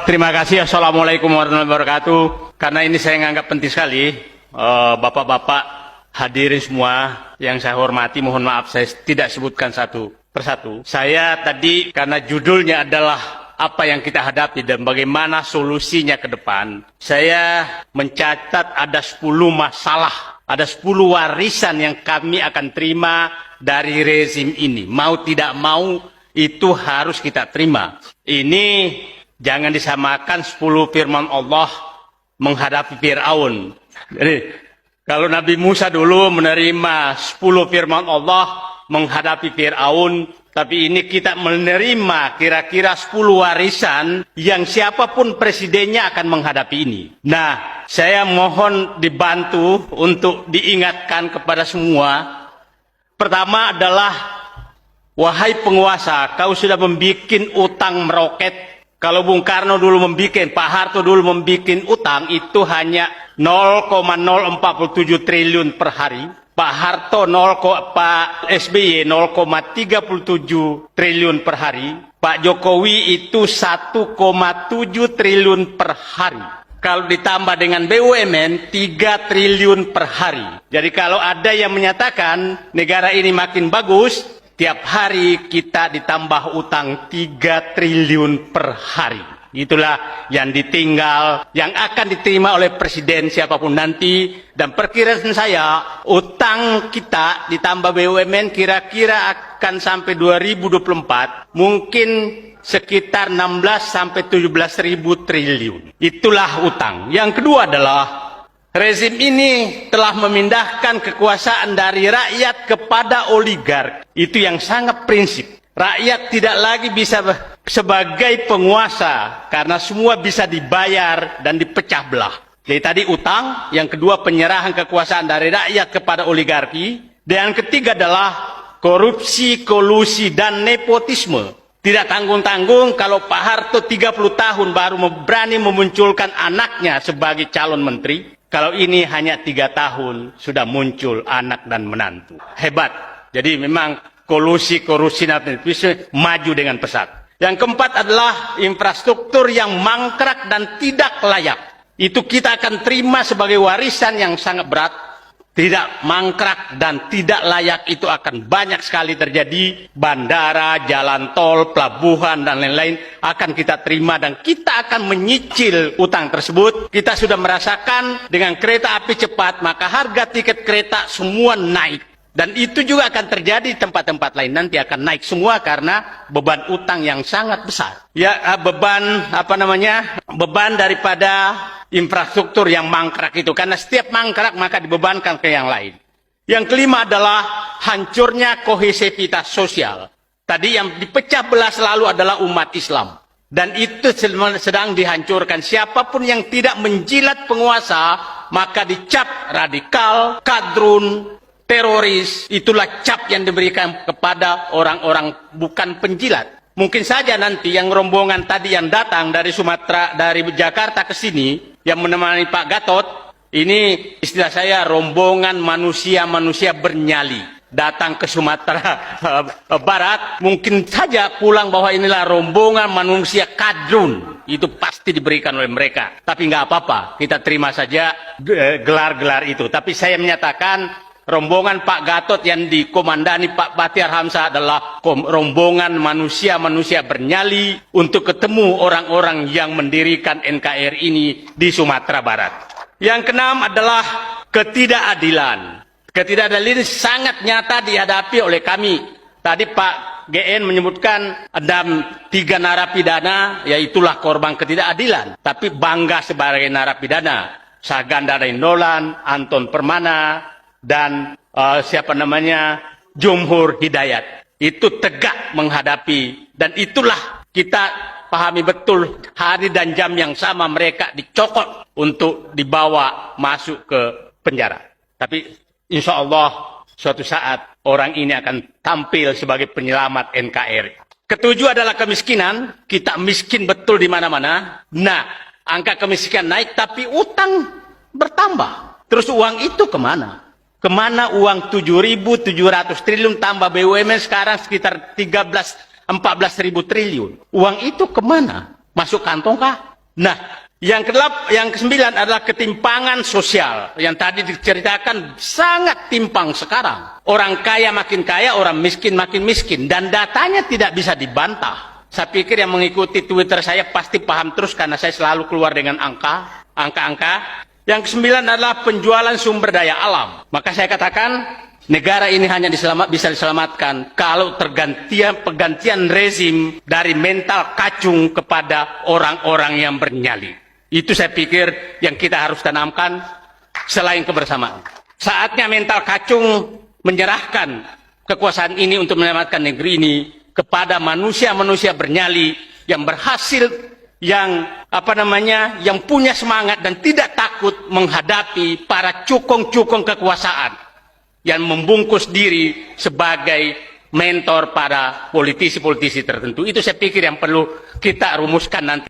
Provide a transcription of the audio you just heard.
Terima kasih. Assalamualaikum warahmatullahi wabarakatuh. Karena ini saya menganggap penting sekali, bapak-bapak hadirin semua yang saya hormati, mohon maaf saya tidak sebutkan satu persatu. Saya tadi karena judulnya adalah apa yang kita hadapi dan bagaimana solusinya ke depan, saya mencatat ada 10 masalah, ada 10 warisan yang kami akan terima dari rezim ini. Mau tidak mau itu harus kita terima. Ini jangan disamakan 10 firman Allah menghadapi Fir'aun. Jadi, kalau Nabi Musa dulu menerima 10 firman Allah menghadapi Fir'aun, tapi ini kita menerima kira-kira 10 warisan yang siapapun presidennya akan menghadapi ini. Nah, saya mohon dibantu untuk diingatkan kepada semua. Pertama adalah, wahai penguasa, kau sudah membuat utang meroket. Kalau Bung Karno dulu membuat, Pak Harto dulu membuat utang, itu hanya 0,047 triliun per hari. Pak Harto, Pak SBY 0,37 triliun per hari. Pak Jokowi itu 1,7 triliun per hari. Kalau ditambah dengan BUMN, 3 triliun per hari. Jadi kalau ada yang menyatakan negara ini makin bagus, tiap hari kita ditambah utang 3 triliun per hari. Itulah yang ditinggal, yang akan diterima oleh presiden siapapun nanti. Dan perkiraan saya, utang kita ditambah BUMN kira-kira akan sampai 2024, mungkin sekitar 16 sampai 17 ribu triliun. Itulah utang. Yang kedua adalah, rezim ini telah memindahkan kekuasaan dari rakyat kepada oligarki. Itu yang sangat prinsip. Rakyat tidak lagi bisa sebagai penguasa karena semua bisa dibayar dan dipecah belah. Jadi tadi utang, yang kedua penyerahan kekuasaan dari rakyat kepada oligarki, dan yang ketiga adalah korupsi, kolusi, dan nepotisme. Tidak tanggung-tanggung kalau Pak Harto 30 tahun baru berani memunculkan anaknya sebagai calon menteri. Kalau ini hanya 3 tahun sudah muncul anak dan menantu. Hebat. Jadi memang kolusi, korupsi, dan nepotisme maju dengan pesat. Yang keempat adalah infrastruktur yang mangkrak dan tidak layak. Itu kita akan terima sebagai warisan yang sangat berat. Tidak mangkrak dan tidak layak itu akan banyak sekali terjadi. Bandara, jalan tol, pelabuhan, dan lain-lain akan kita terima. Dan kita akan menyicil utang tersebut. Kita sudah merasakan dengan kereta api cepat, maka harga tiket kereta semua naik. Dan itu juga akan terjadi di tempat-tempat lain. Nanti akan naik semua karena beban utang yang sangat besar. Ya, beban daripada infrastruktur yang mangkrak itu. Karena setiap mangkrak maka dibebankan ke yang lain. Yang kelima adalah hancurnya kohesivitas sosial. Tadi yang dipecah belah selalu adalah umat Islam. Dan itu sedang dihancurkan. Siapapun yang tidak menjilat penguasa, maka dicap radikal, kadrun, teroris. Itulah cap yang diberikan kepada orang-orang bukan penjilat. Mungkin saja nanti yang rombongan tadi yang datang dari Sumatera, dari Jakarta ke sini, yang menemani Pak Gatot, ini istilah saya rombongan manusia-manusia bernyali. Datang ke Sumatera Barat, mungkin saja pulang bahwa inilah rombongan manusia kadrun. Itu pasti diberikan oleh mereka. Tapi nggak apa-apa, kita terima saja gelar-gelar itu. Tapi saya menyatakan, rombongan Pak Gatot yang dikomandani Pak Bahtiar Hamzah adalah rombongan manusia-manusia bernyali untuk ketemu orang-orang yang mendirikan NKRI ini di Sumatera Barat. Yang keenam adalah ketidakadilan. Ketidakadilan ini sangat nyata dihadapi oleh kami. Tadi Pak GN menyebutkan ada 3 narapidana, yaitulah korban ketidakadilan. Tapi bangga sebagai narapidana. Saganda Nainggolan, Anton Permana, dan Jumhur Hidayat. Itu tegak menghadapi, dan itulah kita pahami betul hari dan jam yang sama mereka dicokot untuk dibawa masuk ke penjara. Tapi insya Allah suatu saat orang ini akan tampil sebagai penyelamat NKRI. Ketujuh adalah kemiskinan. Kita miskin betul di mana-mana. Nah, angka kemiskinan naik tapi utang bertambah. Terus uang itu kemana? Kemana uang 7.700 triliun tambah BUMN sekarang sekitar 14 ribu triliun. Uang itu kemana? Masuk kantong kah? Nah, yang kesembilan adalah ketimpangan sosial. Yang tadi diceritakan sangat timpang sekarang. Orang kaya makin kaya, orang miskin makin miskin. Dan datanya tidak bisa dibantah. Saya pikir yang mengikuti Twitter saya pasti paham terus karena saya selalu keluar dengan angka-angka. Yang kesembilan adalah penjualan sumber daya alam. Maka saya katakan, negara ini hanya bisa diselamatkan kalau pergantian rezim dari mental kacung kepada orang-orang yang bernyali. Itu saya pikir yang kita harus tanamkan selain kebersamaan. Saatnya mental kacung menyerahkan kekuasaan ini untuk menyelamatkan negeri ini kepada manusia-manusia bernyali yang berhasil, yang yang punya semangat dan tidak takut menghadapi para cukong-cukong kekuasaan yang membungkus diri sebagai mentor pada politisi-politisi tertentu. Itu saya pikir yang perlu kita rumuskan nanti.